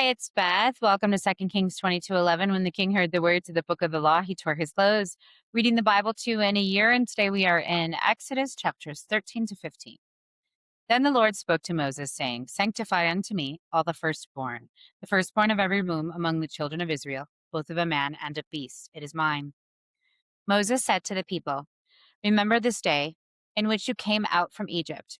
Hi, it's Beth. Welcome to 2 Kings 22:11. When the king heard the words of the book of the law, he tore his clothes, reading the Bible in a year. And today we are in Exodus chapters 13 to 15. Then the Lord spoke to Moses, saying, Sanctify unto me all the firstborn of every womb among the children of Israel, both of a man and of beast. It is mine. Moses said to the people, Remember this day in which you came out from Egypt,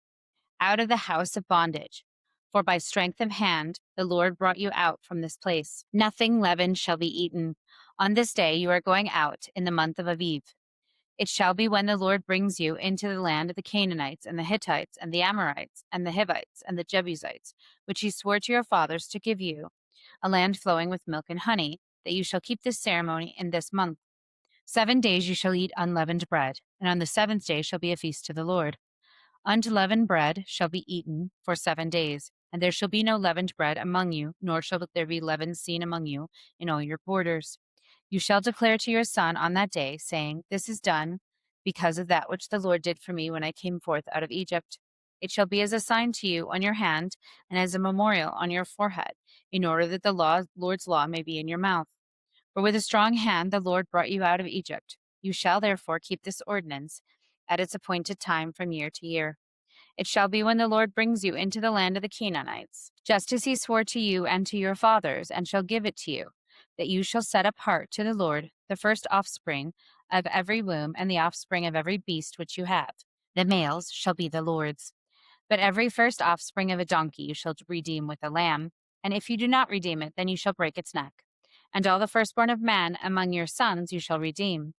out of the house of bondage. For by strength of hand the Lord brought you out from this place. Nothing leavened shall be eaten. On this day you are going out in the month of Aviv. It shall be when the Lord brings you into the land of the Canaanites and the Hittites and the Amorites and the Hivites and the Jebusites, which he swore to your fathers to give you, a land flowing with milk and honey, that you shall keep this ceremony in this month. 7 days you shall eat unleavened bread, and on the seventh day shall be a feast to the Lord. Unleavened bread shall be eaten for 7 days, and there shall be no leavened bread among you, nor shall there be leaven seen among you in all your borders. You shall declare to your son on that day, saying, This is done because of that which the Lord did for me when I came forth out of Egypt. It shall be as a sign to you on your hand and as a memorial on your forehead, in order that the Lord's law may be in your mouth. For with a strong hand the Lord brought you out of Egypt. You shall therefore keep this ordinance at its appointed time from year to year. It shall be when the Lord brings you into the land of the Canaanites, just as he swore to you and to your fathers, and shall give it to you, that you shall set apart to the Lord the first offspring of every womb and the offspring of every beast which you have. The males shall be the Lord's. But every first offspring of a donkey you shall redeem with a lamb, and if you do not redeem it, then you shall break its neck. And all the firstborn of man among your sons you shall redeem.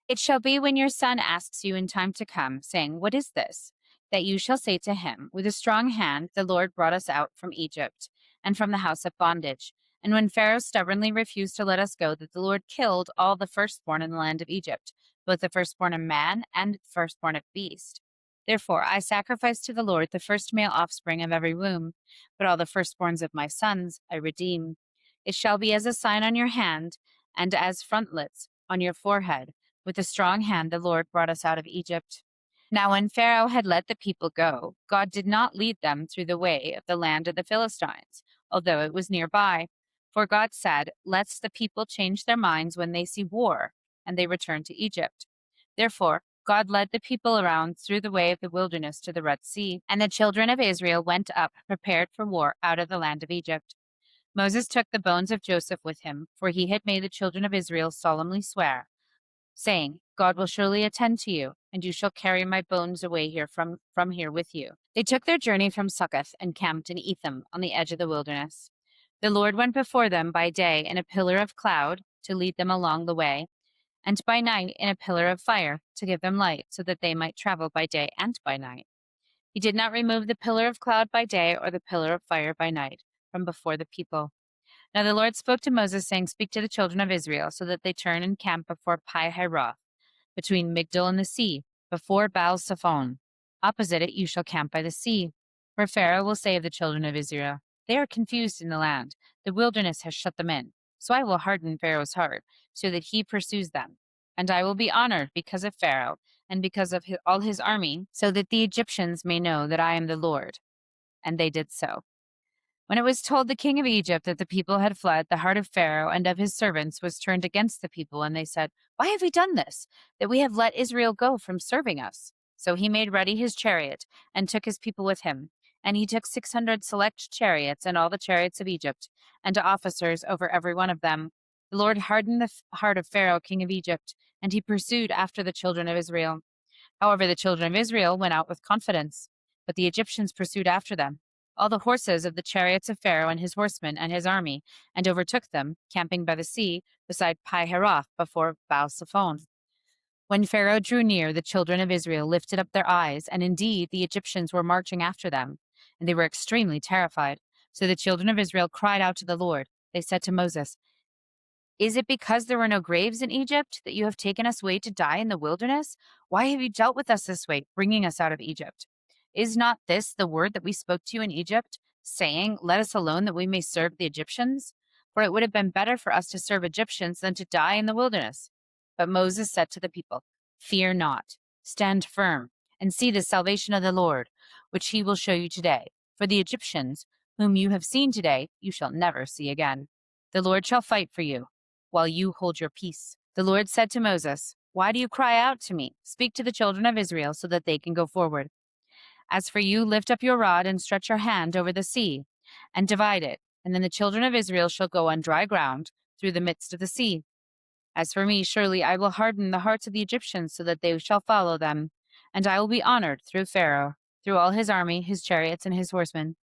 It shall be when your son asks you in time to come, saying, What is this? That you shall say to him, With a strong hand the Lord brought us out from Egypt, and from the house of bondage. And when Pharaoh stubbornly refused to let us go, that the Lord killed all the firstborn in the land of Egypt, both the firstborn of man and the firstborn of beast. Therefore I sacrifice to the Lord the first male offspring of every womb, but all the firstborns of my sons I redeem. It shall be as a sign on your hand, and as frontlets on your forehead. With a strong hand the Lord brought us out of Egypt. Now when Pharaoh had let the people go, God did not lead them through the way of the land of the Philistines, although it was nearby. For God said, Lest the people change their minds when they see war, and they return to Egypt. Therefore God led the people around through the way of the wilderness to the Red Sea, and the children of Israel went up prepared for war out of the land of Egypt. Moses took the bones of Joseph with him, for he had made the children of Israel solemnly swear, saying, God will surely attend to you, and you shall carry my bones away from here with you. They took their journey from Succoth and camped in Etham on the edge of the wilderness. The Lord went before them by day in a pillar of cloud to lead them along the way, and by night in a pillar of fire to give them light, so that they might travel by day and by night. He did not remove the pillar of cloud by day or the pillar of fire by night from before the people. Now the Lord spoke to Moses, saying, Speak to the children of Israel, so that they turn and camp before Pi-hahiroth, between Migdol and the sea, before Baal-zephon. Opposite it you shall camp by the sea. For Pharaoh will say of the children of Israel, They are confused in the land. The wilderness has shut them in. So I will harden Pharaoh's heart, so that he pursues them. And I will be honored because of Pharaoh, and because of all his army, so that the Egyptians may know that I am the Lord. And they did so. When it was told the king of Egypt that the people had fled, the heart of Pharaoh and of his servants was turned against the people, and they said, Why have we done this, that we have let Israel go from serving us? So he made ready his chariot and took his people with him. And he took 600 select chariots and all the chariots of Egypt, and officers over every one of them. The Lord hardened the heart of Pharaoh, king of Egypt, and he pursued after the children of Israel. However, the children of Israel went out with confidence, but the Egyptians pursued after them, all the horses of the chariots of Pharaoh and his horsemen and his army, and overtook them, camping by the sea beside Pi-hahiroth before Baal-zephon. When Pharaoh drew near, the children of Israel lifted up their eyes, and indeed the Egyptians were marching after them, and they were extremely terrified. So the children of Israel cried out to the Lord. They said to Moses, Is it because there were no graves in Egypt that you have taken us away to die in the wilderness? Why have you dealt with us this way, bringing us out of Egypt? Is not this the word that we spoke to you in Egypt, saying, Let us alone that we may serve the Egyptians? For it would have been better for us to serve Egyptians than to die in the wilderness. But Moses said to the people, Fear not, stand firm, and see the salvation of the Lord, which he will show you today. For the Egyptians whom you have seen today, you shall never see again. The Lord shall fight for you, while you hold your peace. The Lord said to Moses, Why do you cry out to me? Speak to the children of Israel so that they can go forward. As for you, lift up your rod and stretch your hand over the sea and divide it, and then the children of Israel shall go on dry ground through the midst of the sea. As for me, surely I will harden the hearts of the Egyptians so that they shall follow them, and I will be honored through Pharaoh, through all his army, his chariots, and his horsemen.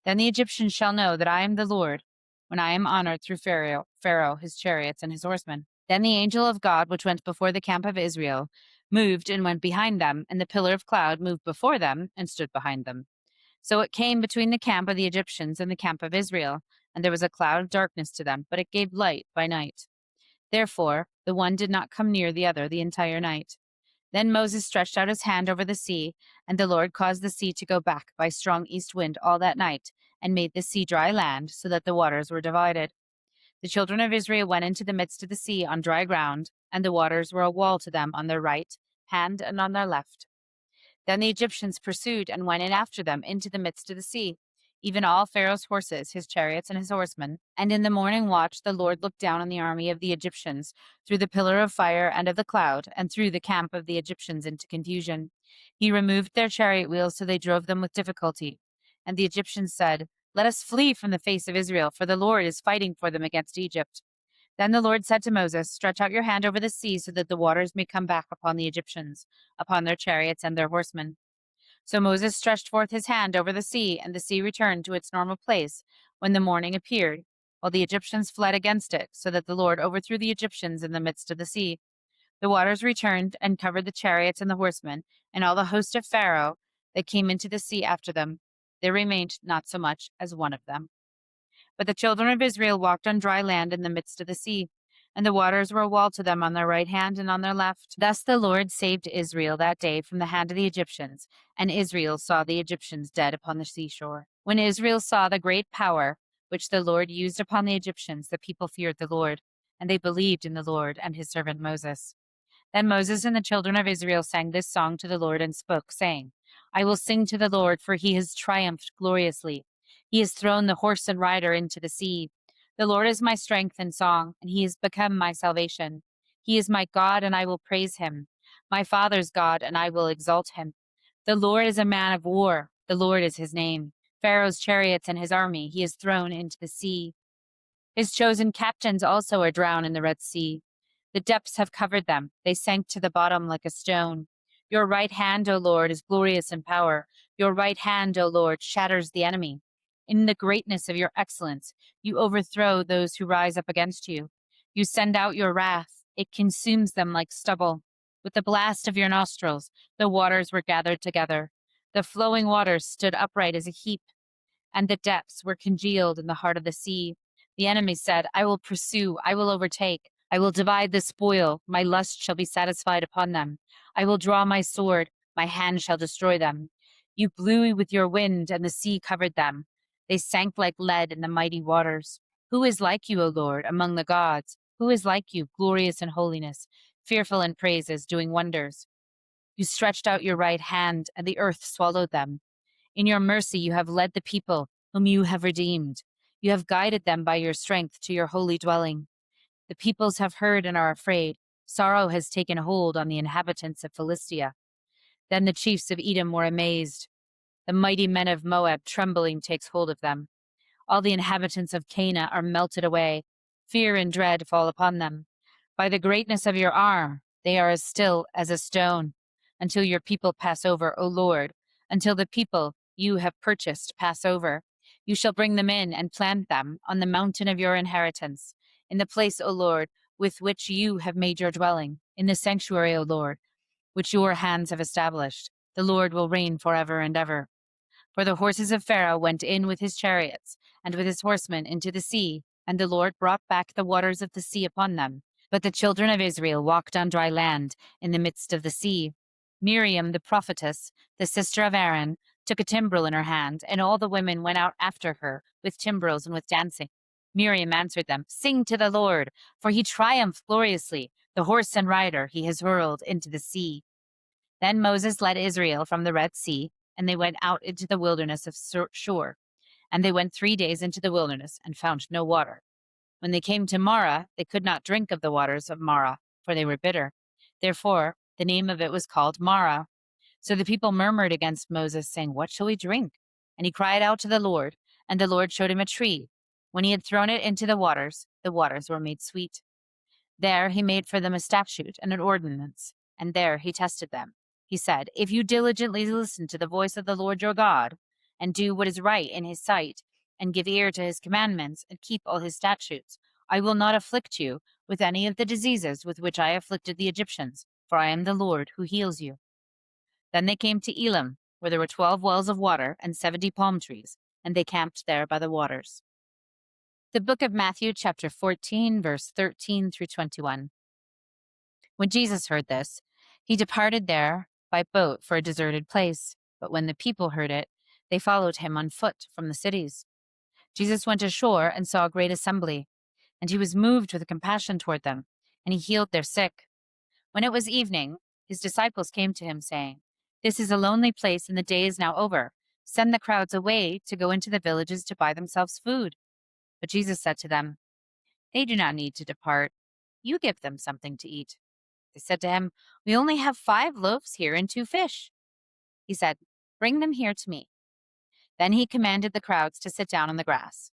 Then the Egyptians shall know that I am the Lord, when I am honored through Pharaoh, his chariots, and his horsemen. Then the angel of God, which went before the camp of Israel, moved and went behind them, and the pillar of cloud moved before them and stood behind them. So it came between the camp of the Egyptians and the camp of Israel, and there was a cloud of darkness to them, but it gave light by night. Therefore the one did not come near the other the entire night. Then Moses stretched out his hand over the sea, and the Lord caused the sea to go back by strong east wind all that night, and made the sea dry land, so that the waters were divided. The children of Israel went into the midst of the sea on dry ground, and the waters were a wall to them on their right hand and on their left. Then the Egyptians pursued and went in after them into the midst of the sea, even all Pharaoh's horses, his chariots, and his horsemen. And in the morning watch the Lord looked down on the army of the Egyptians through the pillar of fire and of the cloud, and threw the camp of the Egyptians into confusion. He removed their chariot wheels, so they drove them with difficulty. And the Egyptians said, Let us flee from the face of Israel, for the Lord is fighting for them against Egypt. Then the Lord said to Moses, Stretch out your hand over the sea, so that the waters may come back upon the Egyptians, upon their chariots and their horsemen. So Moses stretched forth his hand over the sea, and the sea returned to its normal place when the morning appeared, while the Egyptians fled against it, so that the Lord overthrew the Egyptians in the midst of the sea. The waters returned and covered the chariots and the horsemen, and all the host of Pharaoh that came into the sea after them. There remained not so much as one of them. But the children of Israel walked on dry land in the midst of the sea, and the waters were a wall to them on their right hand and on their left. Thus the Lord saved Israel that day from the hand of the Egyptians, and Israel saw the Egyptians dead upon the seashore. When Israel saw the great power which the Lord used upon the Egyptians, the people feared the Lord, and they believed in the Lord and his servant Moses. Then Moses and the children of Israel sang this song to the Lord and spoke, saying, I will sing to the Lord, for he has triumphed gloriously. He has thrown the horse and rider into the sea. The Lord is my strength and song, and he has become my salvation. He is my God, and I will praise him, my father's God, and I will exalt him. The Lord is a man of war. The Lord is his name. Pharaoh's chariots and his army he has thrown into the sea. His chosen captains also are drowned in the Red Sea. The depths have covered them. They sank to the bottom like a stone. Your right hand, O Lord, is glorious in power. Your right hand, O Lord, shatters the enemy. In the greatness of your excellence, you overthrow those who rise up against you. You send out your wrath. It consumes them like stubble. With the blast of your nostrils, the waters were gathered together. The flowing waters stood upright as a heap, and the depths were congealed in the heart of the sea. The enemy said, I will pursue, I will overtake, I will divide the spoil, my lust shall be satisfied upon them. I will draw my sword, my hand shall destroy them. You blew with your wind, and the sea covered them. They sank like lead in the mighty waters. Who is like you, O Lord, among the gods? Who is like you, glorious in holiness, fearful in praises, doing wonders? You stretched out your right hand, and the earth swallowed them. In your mercy you have led the people whom you have redeemed. You have guided them by your strength to your holy dwelling. The peoples have heard and are afraid. Sorrow has taken hold on the inhabitants of Philistia. Then the chiefs of Edom were amazed. The mighty men of Moab trembling takes hold of them. All the inhabitants of Canaan are melted away. Fear and dread fall upon them. By the greatness of your arm, they are as still as a stone, until your people pass over, O Lord, until the people you have purchased pass over. You shall bring them in and plant them on the mountain of your inheritance, in the place, O Lord, with which you have made your dwelling, in the sanctuary, O Lord, which your hands have established. The Lord will reign forever and ever. For the horses of Pharaoh went in with his chariots and with his horsemen into the sea, and the Lord brought back the waters of the sea upon them. But the children of Israel walked on dry land in the midst of the sea. Miriam the prophetess, the sister of Aaron, took a timbrel in her hand, and all the women went out after her with timbrels and with dancing. Miriam answered them, Sing to the Lord, for he triumphed gloriously. The horse and rider he has hurled into the sea. Then Moses led Israel from the Red Sea, and they went out into the wilderness of Shur. And they went 3 days into the wilderness and found no water. When they came to Marah, they could not drink of the waters of Marah, for they were bitter. Therefore, the name of it was called Marah. So the people murmured against Moses, saying, "What shall we drink?" And he cried out to the Lord, and the Lord showed him a tree. When he had thrown it into the waters were made sweet. There he made for them a statute and an ordinance, and there he tested them. He said, "If you diligently listen to the voice of the Lord your God, and do what is right in his sight, and give ear to his commandments, and keep all his statutes, I will not afflict you with any of the diseases with which I afflicted the Egyptians, for I am the Lord who heals you." Then they came to Elim, where there were 12 wells of water and 70 palm trees, and they camped there by the waters. The book of Matthew, chapter 14, verse 13 through 21. When Jesus heard this, he departed there by boat for a deserted place. But when the people heard it, they followed him on foot from the cities. Jesus went ashore and saw a great assembly, and he was moved with compassion toward them, and he healed their sick. When it was evening, his disciples came to him, saying, "This is a lonely place, and the day is now over. Send the crowds away to go into the villages to buy themselves food." But Jesus said to them, "They do not need to depart. You give them something to eat." They said to him, "We only have 5 loaves here and 2 fish." He said, "Bring them here to me." Then he commanded the crowds to sit down on the grass.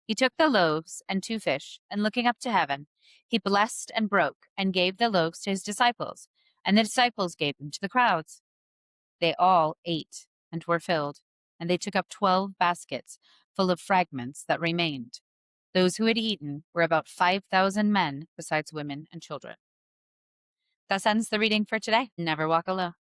He took the loaves and 2 fish, and looking up to heaven, he blessed and broke and gave the loaves to his disciples, and the disciples gave them to the crowds. They all ate and were filled, and they took up 12 baskets full of fragments that remained. Those who had eaten were about 5,000 men, besides women and children. Thus ends the reading for today. Never walk alone.